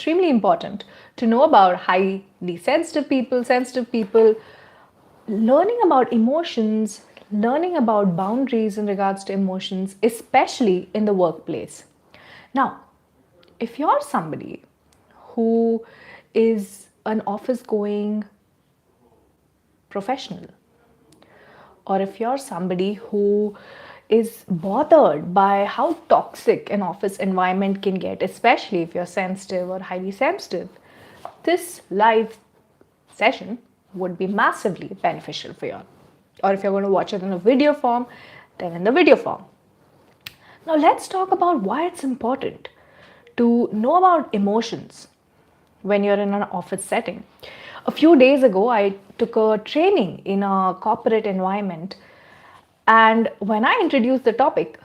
extremely important to know about highly sensitive people, learning about emotions, learning about boundaries in regards to emotions, especially in the workplace. Now, if you're somebody who is an office going professional, or if you're somebody who is bothered by how toxic an office environment can get, especially if you're sensitive or highly sensitive, this live session would be massively beneficial for you. Or if you're going to watch it in a video form, then in the video form. Now, let's talk about why it's important to know about emotions when you're in an office setting. A few days ago, I took a training in a corporate environment, and when I introduced the topic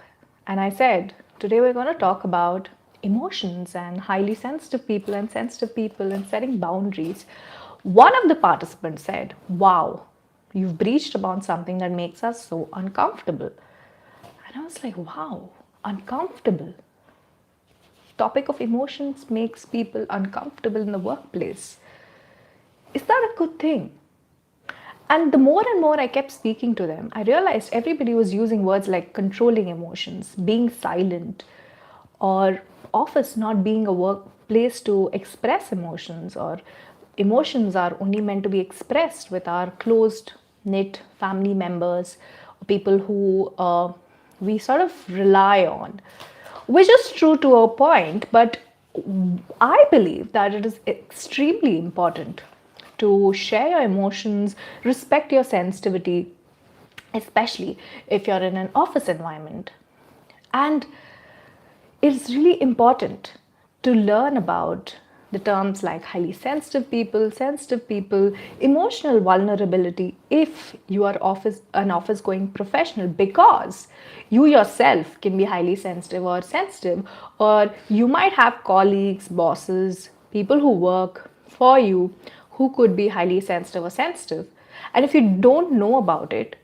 and I said, today we're going to talk about emotions and highly sensitive people and setting boundaries, one of the participants said, wow, you've breached upon something that makes us so uncomfortable. And I was like, wow, uncomfortable. Topic of emotions makes people uncomfortable in the workplace. Is that a good thing? And the more and more I kept speaking to them, I realized everybody was using words like controlling emotions, being silent, or office not being a workplace to express emotions, or emotions are only meant to be expressed with our closed knit family members, people who we sort of rely on, which is true to a point, but I believe that it is extremely important to share your emotions, respect your sensitivity, especially if you're in an office environment. And it's really important to learn about the terms like highly sensitive people, emotional vulnerability if you are an office going professional, because you yourself can be highly sensitive, or you might have colleagues, bosses, people who work for you who could be highly sensitive or sensitive. And if you don't know about it,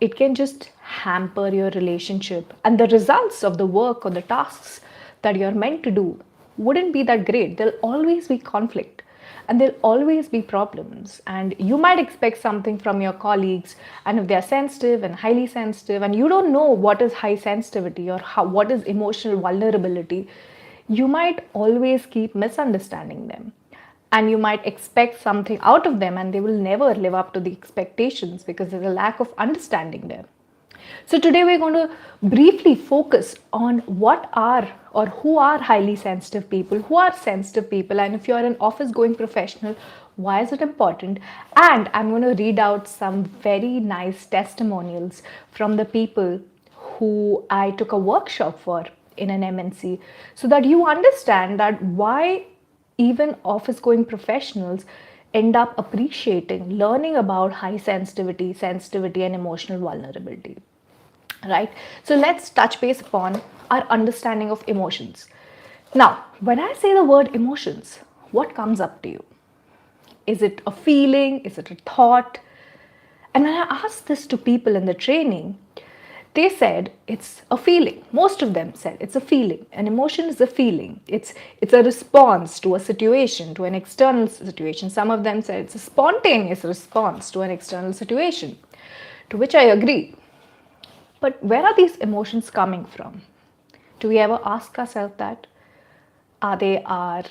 it can just hamper your relationship, and the results of the work or the tasks that you're meant to do wouldn't be that great. There'll always be conflict and there'll always be problems, and you might expect something from your colleagues, and if they're sensitive and highly sensitive and you don't know what is high sensitivity or what is emotional vulnerability, you might always keep misunderstanding them, and you might expect something out of them and they will never live up to the expectations because there's a lack of understanding there. So today we're going to briefly focus on what are or who are highly sensitive people, who are sensitive people, and if you're an office going professional, why is it important? And I'm going to read out some very nice testimonials from the people who I took a workshop for in an MNC, so that you understand that why even office going professionals end up appreciating learning about high sensitivity and emotional vulnerability, right? So let's touch base upon our understanding of emotions. Now, when I say the word emotions, what comes up to you? Is it a feeling? Is it a thought? And when I asked this to people in the training, they said it's a feeling. Most of them said it's a feeling. An emotion is a feeling. It's a response to a situation, to an external situation. Some of them said it's a spontaneous response to an external situation, to which I agree. But where are these emotions coming from? Do we ever ask ourselves that? Are they our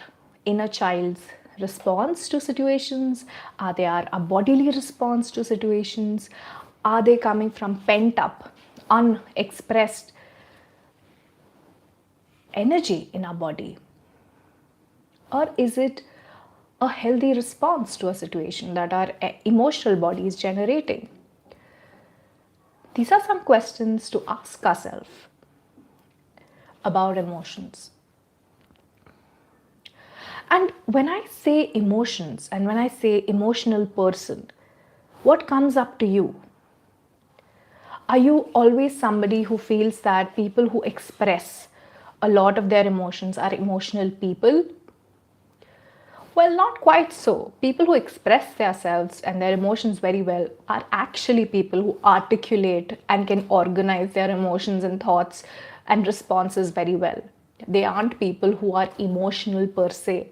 inner child's response to situations? Are they our bodily response to situations? Are they coming from pent up, unexpressed energy in our body? Or is it a healthy response to a situation that our emotional body is generating? These are some questions to ask ourselves about emotions. And when I say emotions and when I say emotional person, what comes up to you? Are you always somebody who feels that people who express a lot of their emotions are emotional people? Well, not quite so. People who express themselves and their emotions very well are actually people who articulate and can organize their emotions and thoughts and responses very well. They aren't people who are emotional per se.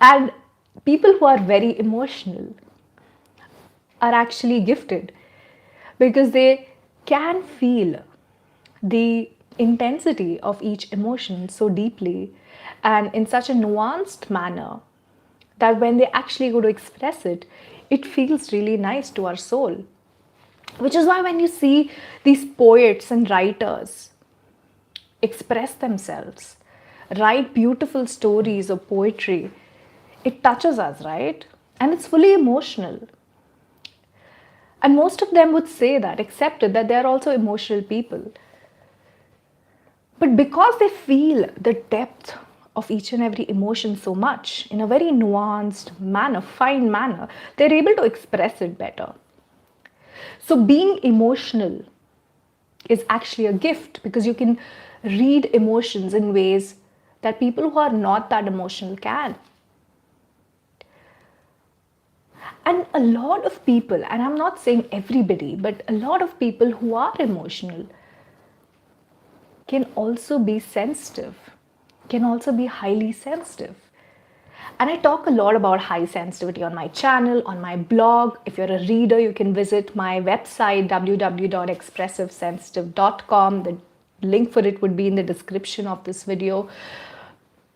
And people who are very emotional are actually gifted because they can feel the intensity of each emotion so deeply and in such a nuanced manner that when they actually go to express it, it feels really nice to our soul. Which is why when you see these poets and writers express themselves, write beautiful stories or poetry, it touches us, right? And it's fully emotional. And most of them would say that, accepted that they are also emotional people. But because they feel the depth of each and every emotion so much in a very nuanced manner, fine manner, they're able to express it better. So, being emotional is actually a gift because you can read emotions in ways that people who are not that emotional can. And a lot of people, and I'm not saying everybody, but a lot of people who are emotional can also be sensitive, can also be highly sensitive. And I talk a lot about high sensitivity on my channel, on my blog. If you're a reader, you can visit my website www.expressivesensitive.com. The link for it would be in the description of this video,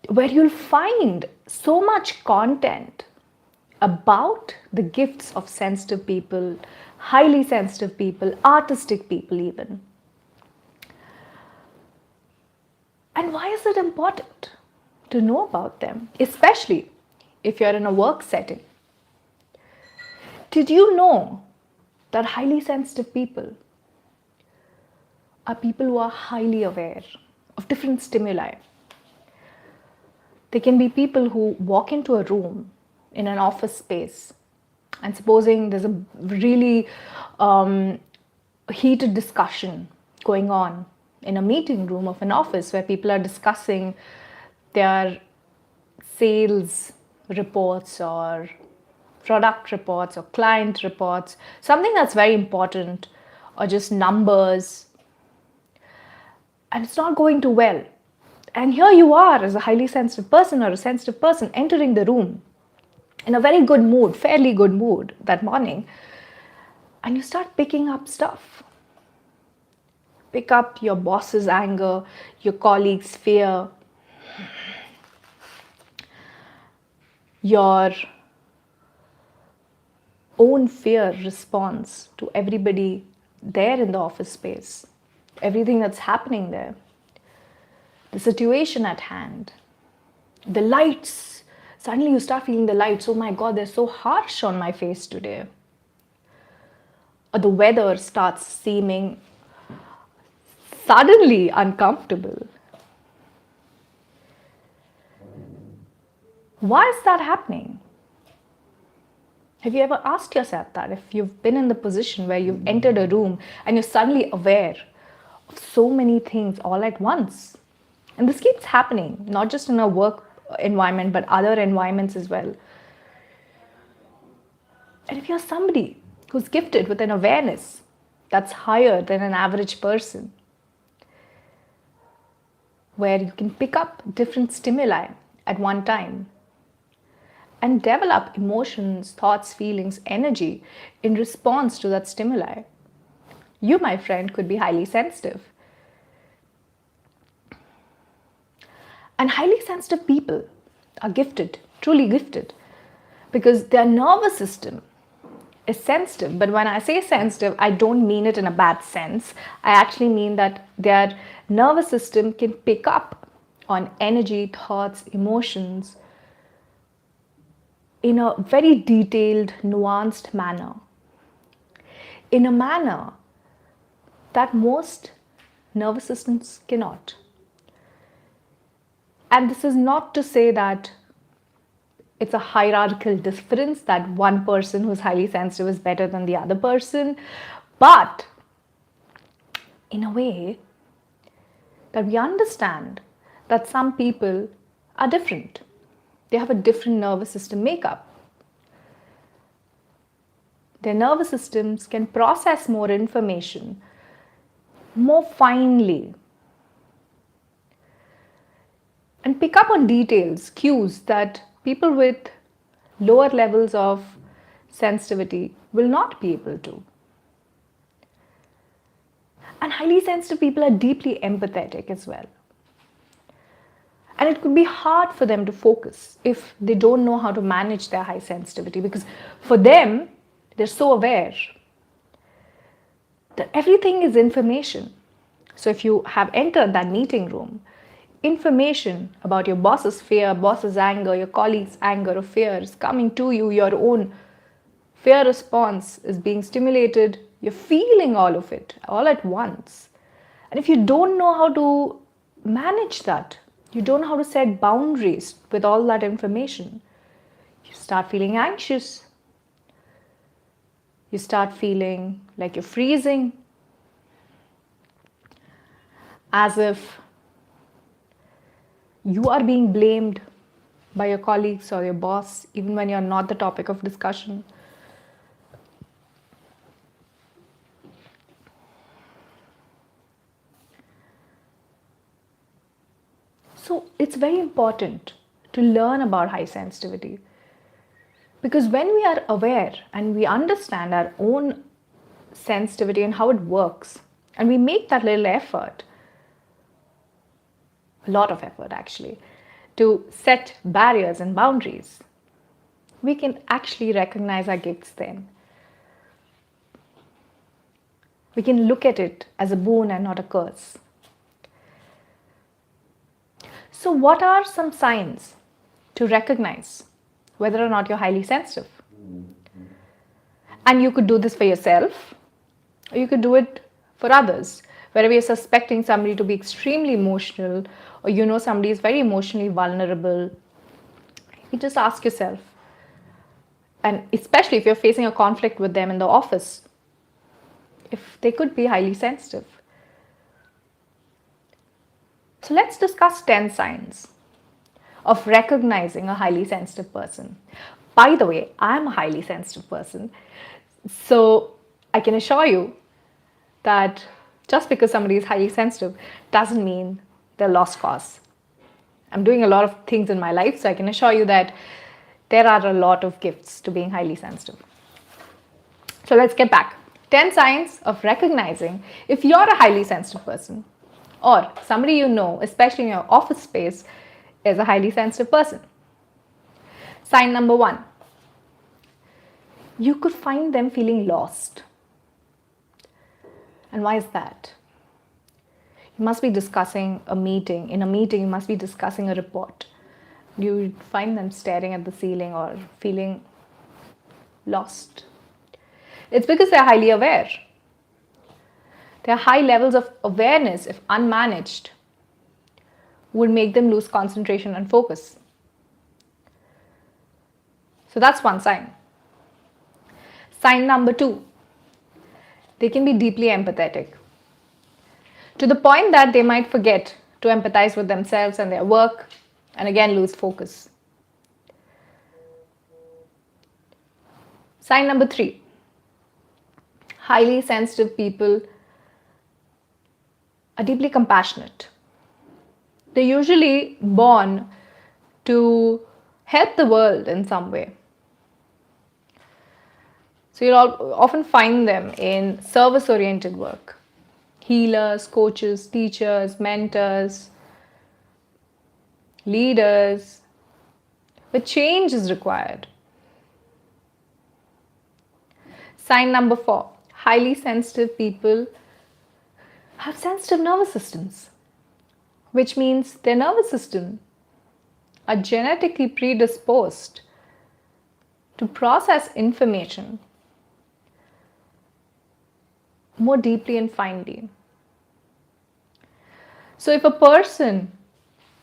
where you'll find so much content about the gifts of sensitive people, highly sensitive people, artistic people, even. And why is it important to know about them, especially if you're in a work setting? Did you know that highly sensitive people are people who are highly aware of different stimuli? They can be people who walk into a room in an office space, and supposing there's a really heated discussion going on in a meeting room of an office where people are discussing their sales reports or product reports or client reports, something that's very important, or just numbers, and it's not going too well. And here you are as a highly sensitive person or a sensitive person entering the room in a very good mood, fairly good mood that morning, and you start picking up stuff. Pick up your boss's anger, your colleague's fear, your own fear response to everybody there in the office space, everything that's happening there, the situation at hand, the lights. Suddenly you start feeling the lights. Oh my God, they're so harsh on my face today. Or the weather starts seeming suddenly uncomfortable. Why is that happening? Have you ever asked yourself that? If you've been in the position where you've entered a room and you're suddenly aware of so many things all at once. And this keeps happening, not just in a work environment, but other environments as well. And if you're somebody who's gifted with an awareness that's higher than an average person, where you can pick up different stimuli at one time and develop emotions, thoughts, feelings, energy in response to that stimuli, you, my friend, could be highly sensitive. And highly sensitive people are gifted, truly gifted, because their nervous system is sensitive. But when I say sensitive, I don't mean it in a bad sense. I actually mean that their nervous system can pick up on energy, thoughts, emotions in a very detailed, nuanced manner. In a manner that most nervous systems cannot. And this is not to say that it's a hierarchical difference, that one person who's highly sensitive is better than the other person, but in a way that we understand that some people are different. They have a different nervous system makeup. Their nervous systems can process more information more finely and pick up on details, cues that People with lower levels of sensitivity will not be able to. And highly sensitive people are deeply empathetic as well. And it could be hard for them to focus if they don't know how to manage their high sensitivity, because for them, they're so aware that everything is information. So if you have entered that meeting room, information about your boss's fear, boss's anger, your colleague's anger or fear is coming to you, your own fear response is being stimulated, you're feeling all of it all at once. And if you don't know how to manage that, you don't know how to set boundaries with all that information, you start feeling anxious. You start feeling like you're freezing, as if you are being blamed by your colleagues or your boss, even when you're not the topic of discussion. So it's very important to learn about high sensitivity, because when we are aware and we understand our own sensitivity and how it works, and we make that little effort, a lot of effort actually, to set barriers and boundaries, we can actually recognize our gifts then. We can look at it as a boon and not a curse. So, what are some signs to recognize whether or not you're highly sensitive? And you could do this for yourself, or you could do it for others. Wherever you're suspecting somebody to be extremely emotional, or you know somebody is very emotionally vulnerable, you just ask yourself, and especially if you're facing a conflict with them in the office, if they could be highly sensitive. So let's discuss 10 signs of recognizing a highly sensitive person. By the way, I'm a highly sensitive person. So I can assure you that just because somebody is highly sensitive doesn't mean they're lost cause. I'm doing a lot of things in my life, so I can assure you that there are a lot of gifts to being highly sensitive. So let's get back. 10 signs of recognizing if you're a highly sensitive person, or somebody you know, especially in your office space, is a highly sensitive person. Sign number 1. You could find them feeling lost. And why is that? You must be discussing a meeting. In a meeting, you must be discussing a report. You find them staring at the ceiling or feeling lost. It's because they're highly aware. Their high levels of awareness, if unmanaged, would make them lose concentration and focus. So that's one sign. Sign number 2. They can be deeply empathetic, to the point that they might forget to empathize with themselves and their work, and again lose focus. Sign number 3. Highly sensitive people are deeply compassionate. They're usually born to help the world in some way. So you'll often find them in service-oriented work. Healers, coaches, teachers, mentors, leaders, where change is required. Sign number 4. Highly sensitive people have sensitive nervous systems, which means their nervous system are genetically predisposed to process information more deeply and finely. So if a person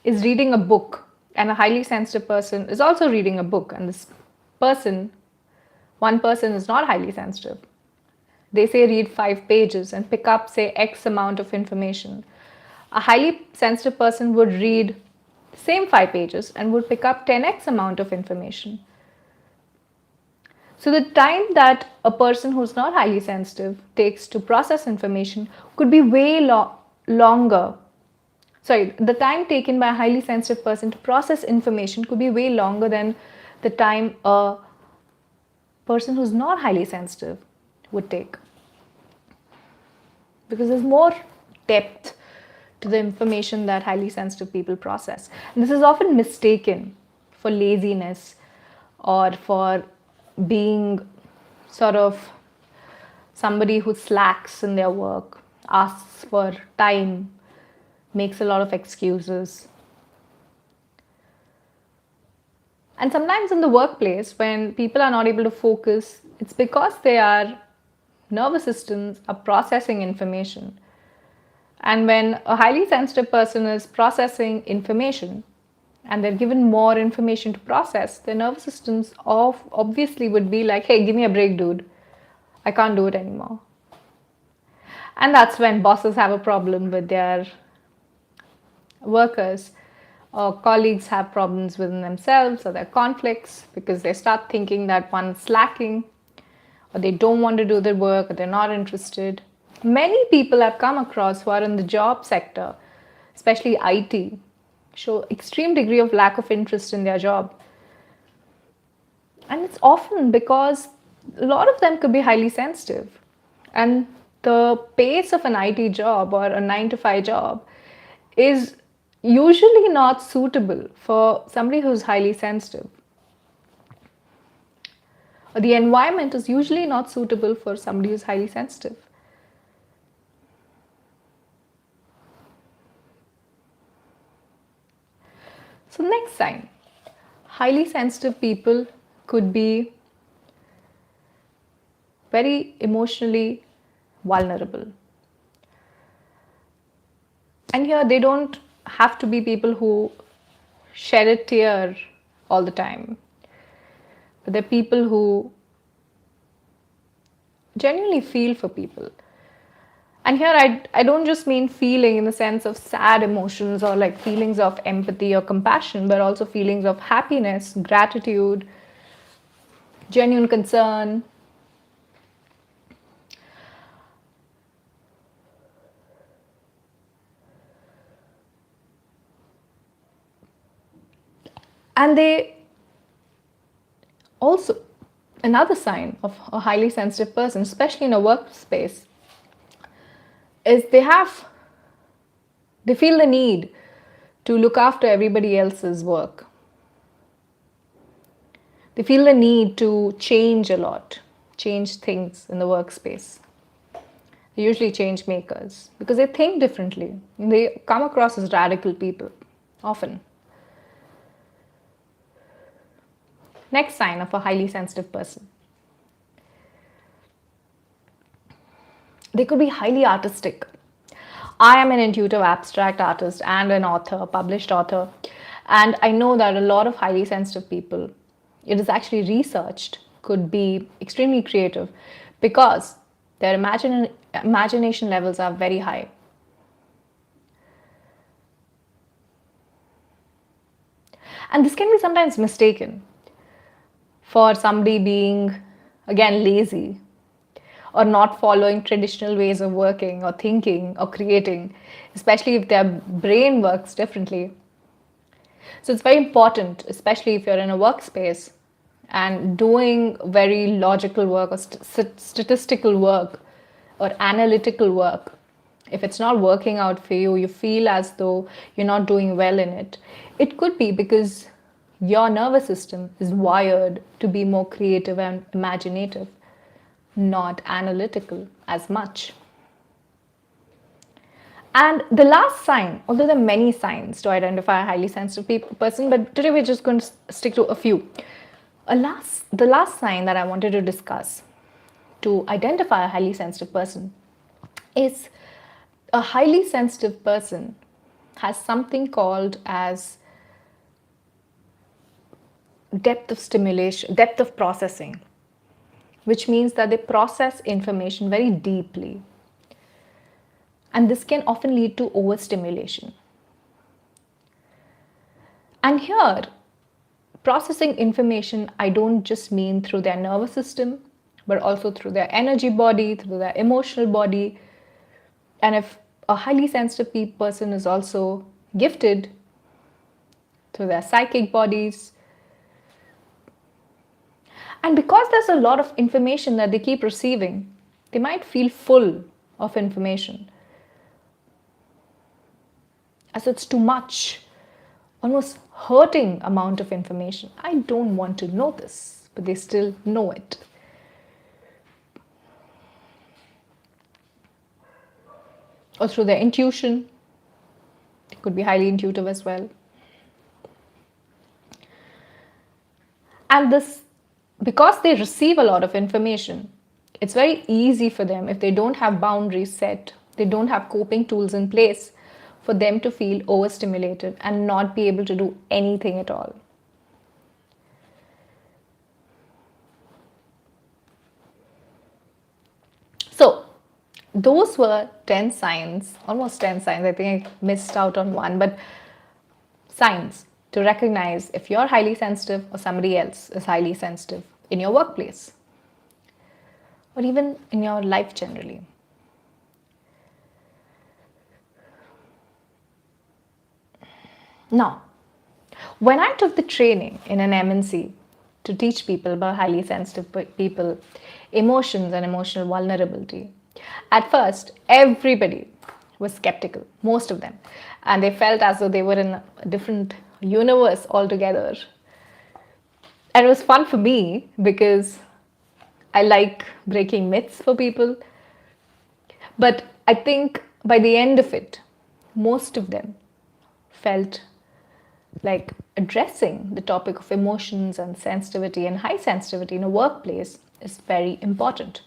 is reading a book and a highly sensitive person is also reading a book, and one person is not highly sensitive, they say read 5 pages and pick up say X amount of information. A highly sensitive person would read the same 5 pages and would pick up 10x amount of information. So the time that a person who's not highly sensitive takes to process information could be way longer Sorry, the time taken by a highly sensitive person to process information could be way longer than the time a person who's not highly sensitive would take. Because there's more depth to the information that highly sensitive people process. And this is often mistaken for laziness or for being sort of somebody who slacks in their work, asks for time, makes a lot of excuses. And sometimes in the workplace, when people are not able to focus, it's because their nervous systems are processing information. And when a highly sensitive person is processing information and they're given more information to process, their nervous systems obviously would be like, hey, give me a break, dude. I can't do it anymore. And that's when bosses have a problem with their workers, or colleagues have problems within themselves, or their conflicts because they start thinking that one's slacking, or they don't want to do their work, or they're not interested. Many people I've come across who are in the job sector, especially IT, show extreme degree of lack of interest in their job. And it's often because a lot of them could be highly sensitive. And the pace of an IT job or a 9 to 5 job is usually not suitable for somebody who's highly sensitive. Or the environment is usually not suitable for somebody who's highly sensitive. So, next sign, highly sensitive people could be very emotionally vulnerable. And here they don't have to be people who shed a tear all the time, but they're people who genuinely feel for people. And here I don't just mean feeling in the sense of sad emotions or like feelings of empathy or compassion, but also feelings of happiness, gratitude, genuine concern. And they also, another sign of a highly sensitive person, especially in a workspace, is they feel the need to look after everybody else's work. They feel the need to change a lot, change things in the workspace. They're usually change makers because they think differently. They come across as radical people often. Next sign of a highly sensitive person. They could be highly artistic. I am an intuitive abstract artist and an author, published author. And I know that a lot of highly sensitive people, it is actually researched, could be extremely creative because their imagination levels are very high. And this can be sometimes mistaken for somebody being, again, lazy or not following traditional ways of working or thinking or creating, especially if their brain works differently. So it's very important, especially if you're in a workspace and doing very logical work or statistical work or analytical work. If it's not working out for you, you feel as though you're not doing well in it. It could be because your nervous system is wired to be more creative and imaginative, not analytical as much. And the last sign, although there are many signs to identify a highly sensitive person, but today we're just going to stick to a few. The last sign that I wanted to discuss to identify a highly sensitive person is a highly sensitive person has something called as depth of stimulation, depth of processing, which means that they process information very deeply. And this can often lead to overstimulation. And here, processing information, I don't just mean through their nervous system, but also through their energy body, through their emotional body. And if a highly sensitive person is also gifted through their psychic bodies. And because there's a lot of information that they keep receiving, they might feel full of information. As it's too much, almost hurting amount of information. I don't want to know this, but they still know it. Or through their intuition. It could be highly intuitive as well. And this, because they receive a lot of information, it's very easy for them, if they don't have boundaries set, they don't have coping tools in place, for them to feel overstimulated and not be able to do anything at all. So, those were 10 signs, almost 10 signs. I think I missed out on one, but signs to recognize if you're highly sensitive or somebody else is highly sensitive in your workplace or even in your life generally. Now, when I took the training in an MNC to teach people about highly sensitive people, emotions and emotional vulnerability, at first everybody was skeptical, most of them, and they felt as though they were in a different universe altogether. And it was fun for me because I like breaking myths for people. But I think by the end of it, most of them felt like addressing the topic of emotions and sensitivity and high sensitivity in a workplace is very important.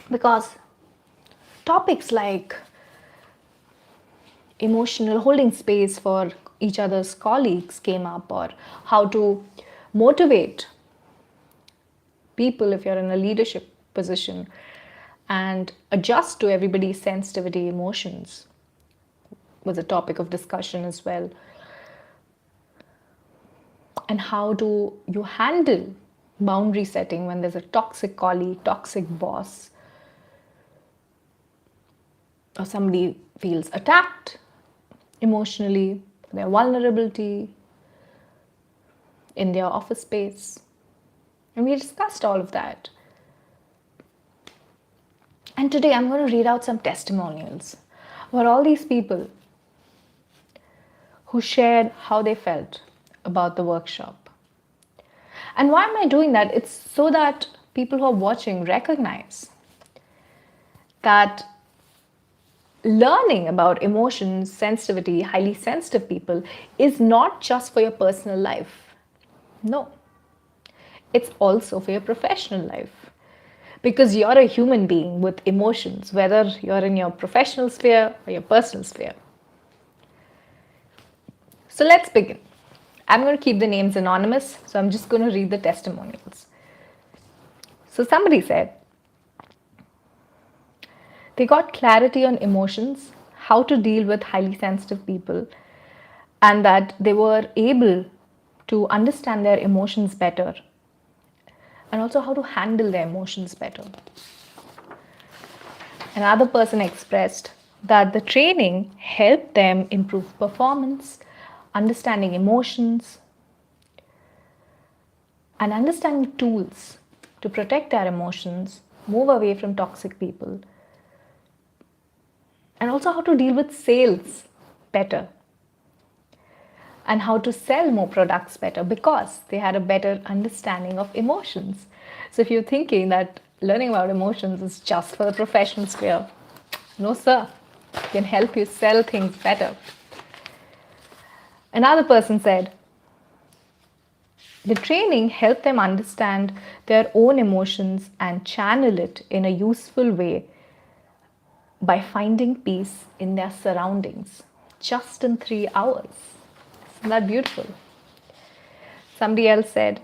Because topics like emotional holding space for each other's colleagues came up, or how to motivate people if you're in a leadership position and adjust to everybody's sensitivity emotions was a topic of discussion as well. And how do you handle boundary setting when there's a toxic colleague, toxic boss, or somebody feels attacked emotionally, their vulnerability in their office space. And we discussed all of that. And today I'm going to read out some testimonials about all these people who shared how they felt about the workshop. And why am I doing that? It's so that people who are watching recognize that learning about emotions, sensitivity, highly sensitive people is not just for your personal life. No, it's also for your professional life. Because you're a human being with emotions, whether you're in your professional sphere or your personal sphere. So let's begin. I'm going to keep the names anonymous, so I'm just going to read the testimonials. So somebody said, they got clarity on emotions, how to deal with highly sensitive people, and that they were able to understand their emotions better, and also how to handle their emotions better. Another person expressed that the training helped them improve performance, understanding emotions, and understanding tools to protect their emotions, move away from toxic people, and also how to deal with sales better and how to sell more products better because they had a better understanding of emotions. So if you're thinking that learning about emotions is just for the professional sphere, no sir, it can help you sell things better. Another person said, the training helped them understand their own emotions and channel it in a useful way by finding peace in their surroundings just in 3 hours. Isn't that beautiful? Somebody else said,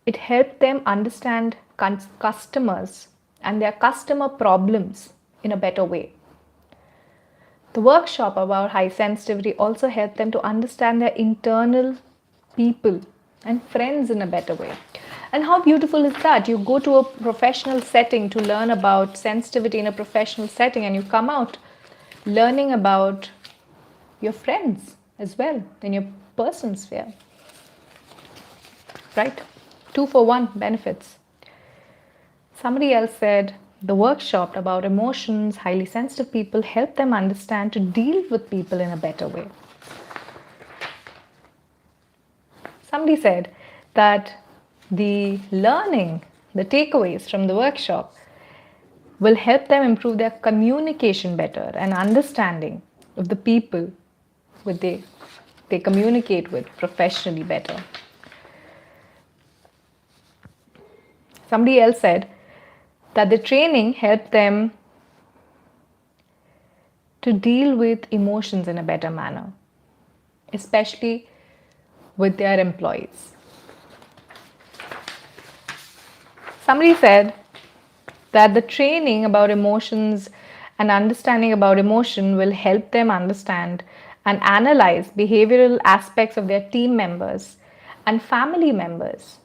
it helped them understand customers and their customer problems in a better way. The workshop about high sensitivity also helped them to understand their internal people and friends in a better way. And how beautiful is that? You go to a professional setting to learn about sensitivity in a professional setting and you come out learning about your friends as well in your personal sphere. Right? 2 for 1 benefits. Somebody else said the workshop about emotions, highly sensitive people, help them understand to deal with people in a better way. Somebody said that the learning, the takeaways from the workshop will help them improve their communication better and understanding of the people with they communicate with professionally better. Somebody else said that the training helped them to deal with emotions in a better manner, especially with their employees. Somebody said that the training about emotions and understanding about emotion will help them understand and analyze behavioral aspects of their team members and family members.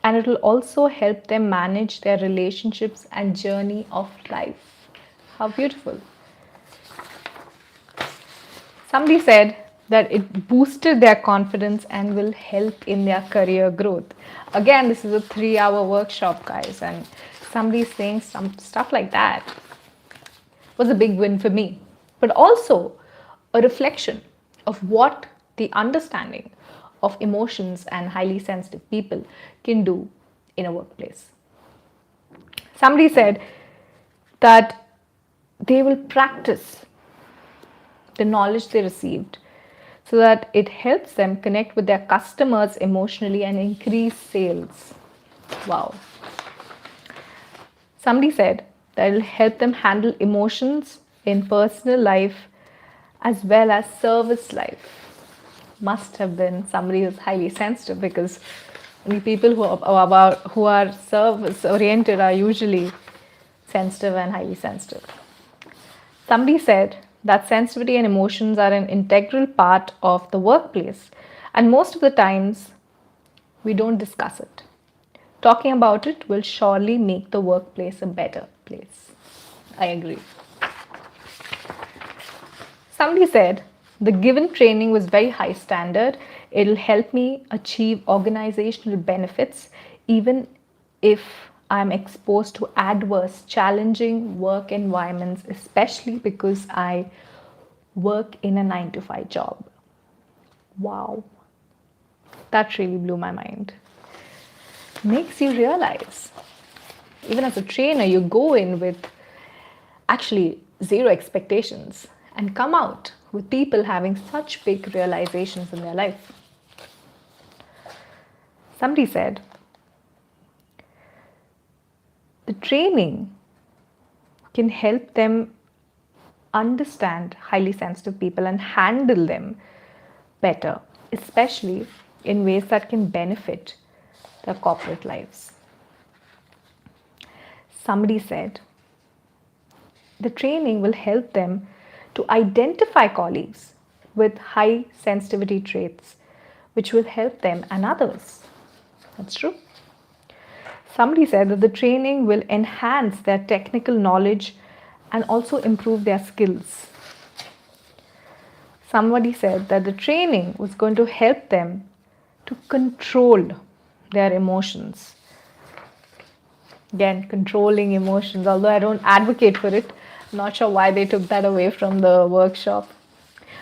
And it will also help them manage their relationships and journey of life. How beautiful. Somebody said that it boosted their confidence and will help in their career growth. Again, this is a 3-hour workshop, guys, and somebody saying some stuff like that was a big win for me. But also a reflection of what the understanding of emotions and highly sensitive people can do in a workplace. Somebody said that they will practice the knowledge they received so that it helps them connect with their customers emotionally and increase sales. Wow. Somebody said that it will help them handle emotions in personal life as well as service life. Must have been somebody who's highly sensitive, because the people who are service oriented are usually sensitive and highly sensitive. Somebody said that sensitivity and emotions are an integral part of the workplace, and most of the times we don't discuss it. Talking about it will surely make the workplace a better place. I agree. Somebody said the given training was very high standard. It'll help me achieve organizational benefits even if I'm exposed to adverse, challenging work environments, especially because I work in a 9 to 5 job. Wow. That really blew my mind. Makes you realize, even as a trainer, you go in with actually zero expectations and come out with people having such big realizations in their life. Somebody said the training can help them understand highly sensitive people and handle them better, especially in ways that can benefit their corporate lives. Somebody said the training will help them to identify colleagues with high sensitivity traits, which will help them and others. That's true. Somebody said that the training will enhance their technical knowledge and also improve their skills. Somebody said that the training was going to help them to control their emotions. Again, controlling emotions, although I don't advocate for it. I'm not sure why they took that away from the workshop.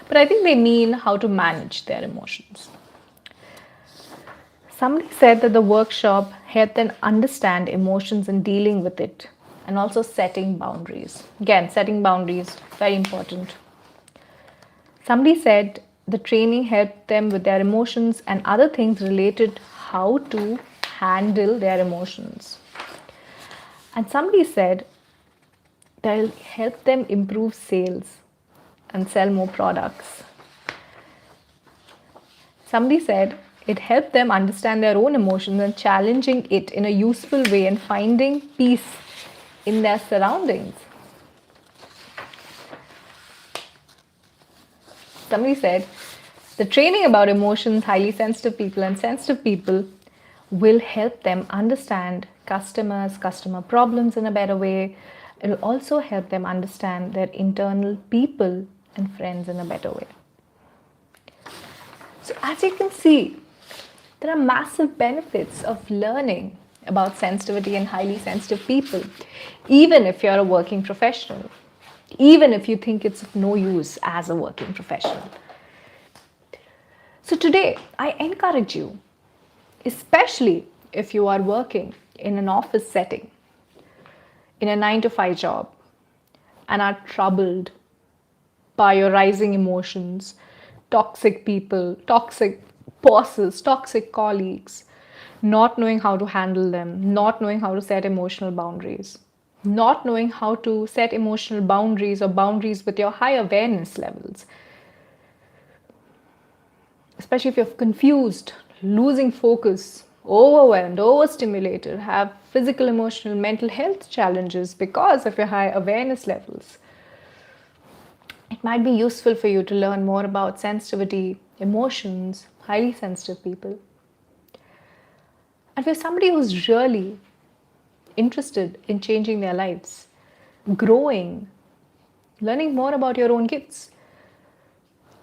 But I think they mean how to manage their emotions. Somebody said that the workshop helped them understand emotions and dealing with it, and also setting boundaries. Again, setting boundaries, very important. Somebody said the training helped them with their emotions and other things related how to handle their emotions. And somebody said that will help them improve sales and sell more products. Somebody said it helped them understand their own emotions and challenging it in a useful way and finding peace in their surroundings. Somebody said the training about emotions, highly sensitive people and sensitive people will help them understand customer problems in a better way. It will also help them understand their internal people and friends in a better way. So, as you can see, there are massive benefits of learning about sensitivity and highly sensitive people, even if you're a working professional, even if you think it's of no use as a working professional. So, today I encourage you, especially if you are working in an office setting, in a 9 to 5 job, and are troubled by your rising emotions, toxic people, toxic bosses, toxic colleagues, not knowing how to handle them, not knowing how to set emotional boundaries, not knowing how to set emotional boundaries or boundaries with your high awareness levels, especially if you're confused, losing focus, overwhelmed, overstimulated, have physical, emotional, mental health challenges because of your high awareness levels. It might be useful for you to learn more about sensitivity, emotions, highly sensitive people. And for somebody who's really interested in changing their lives, growing, learning more about your own gifts,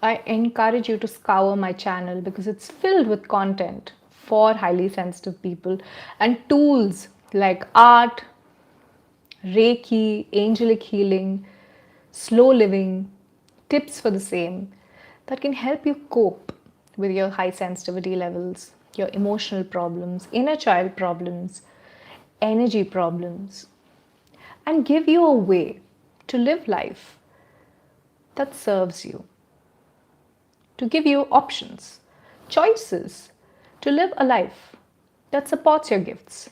I encourage you to scour my channel because it's filled with content for highly sensitive people and tools like art, Reiki, angelic healing, slow living, tips for the same that can help you cope with your high sensitivity levels, your emotional problems, inner child problems, energy problems, and give you a way to live life that serves you, to give you options, choices, to live a life that supports your gifts.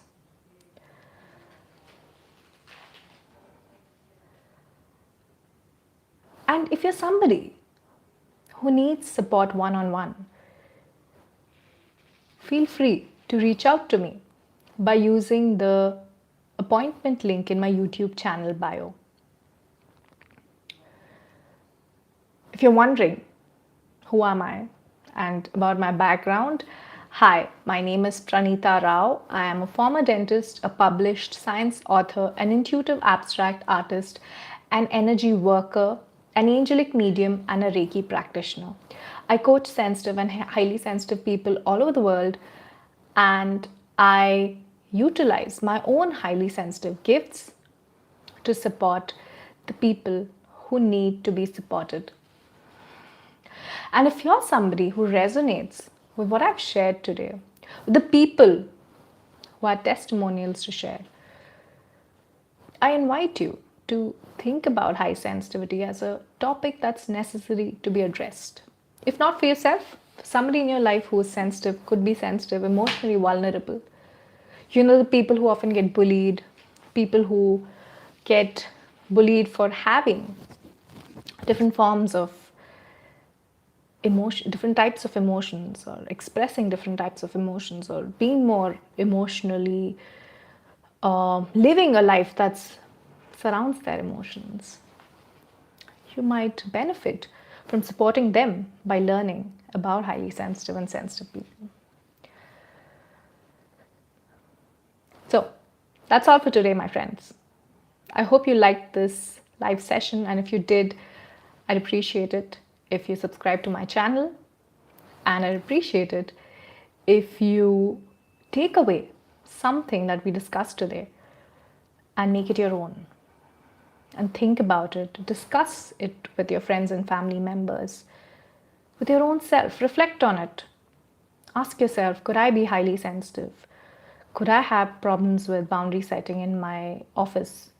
And if you're somebody who needs support one on one, feel free to reach out to me by using the appointment link in my YouTube channel bio. If you're wondering, who am I and about my background, hi, my name is Pranita Rao. I am a former dentist, a published science author, an intuitive abstract artist, an energy worker, an angelic medium, and a Reiki practitioner. I coach sensitive and highly sensitive people all over the world, and I utilize my own highly sensitive gifts to support the people who need to be supported. And if you're somebody who resonates with what I've shared today, with the people who are testimonials to share, I invite you to think about high sensitivity as a topic that's necessary to be addressed. If not for yourself, for somebody in your life who is sensitive, could be sensitive, emotionally vulnerable. You know, the people who often get bullied, people who get bullied for having different forms of emotion, different types of emotions, or expressing different types of emotions, or being more emotionally living a life that surrounds their emotions. You might benefit from supporting them by learning about highly sensitive and sensitive people. So that's all for today, my friends. I hope you liked this live session, and if you did, I'd appreciate it if you subscribe to my channel, and I'd appreciate it if you take away something that we discussed today and make it your own. And think about it, discuss it with your friends and family members, with your own self, reflect on it. Ask yourself, could I be highly sensitive? Could I have problems with boundary setting in my office?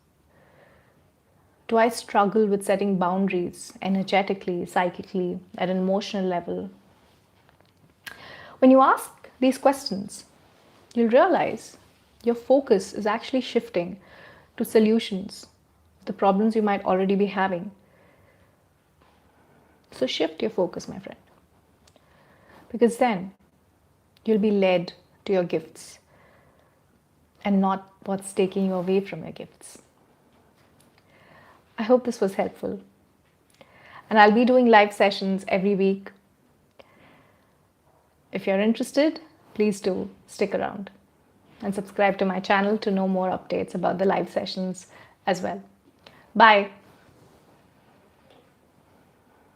Do I struggle with setting boundaries energetically, psychically, at an emotional level? When you ask these questions, you'll realize your focus is actually shifting to solutions, the problems you might already be having. So shift your focus, my friend, because then you'll be led to your gifts and not what's taking you away from your gifts. I hope this was helpful. And I'll be doing live sessions every week. If you're interested, please do stick around and subscribe to my channel to know more updates about the live sessions as well. Bye.